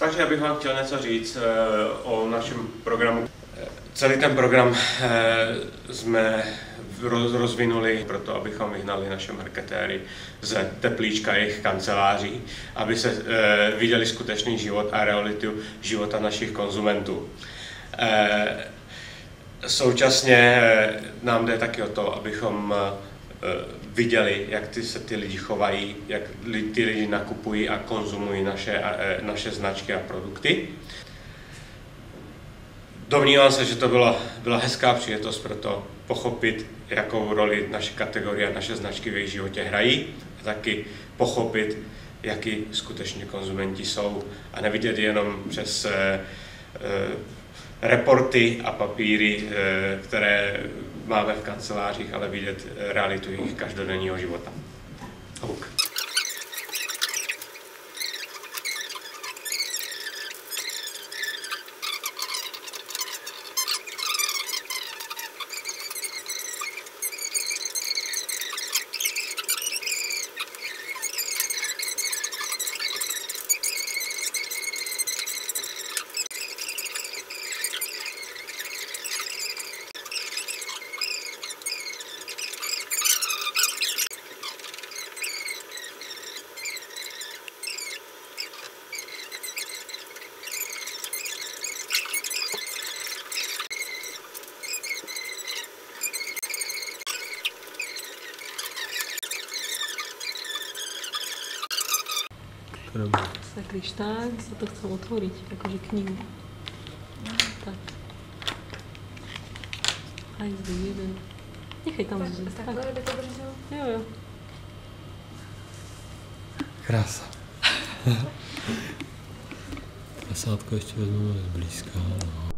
Takže já bych vám chtěl něco říct o našem programu. Celý ten program jsme rozvinuli proto, abychom vyhnali naše marketéry ze teplíčka jejich kanceláří, aby se viděli skutečný život a realitu života našich konzumentů. Současně nám jde taky o to, abychom viděli, jak se ty lidi chovají, jak ty lidi nakupují a konzumují naše značky a produkty. Domnívám se, že to byla hezká příležitost pro to pochopit, jakou roli naše kategorie a naše značky v jejich životě hrají, a taky pochopit, jaký skutečně konzumenti jsou a nevidět jenom přes reporty a papíry, které máme v kancelářích, ale vidět realitu jejich každodenního života. Tak když tak, sa to chcem otvoriť, akože knihu. Tak. Aj zde jeden. Nechaj tam zde. Tak. Jo, jo. Krása. Prasátko ještě vezmeme zblízka. No.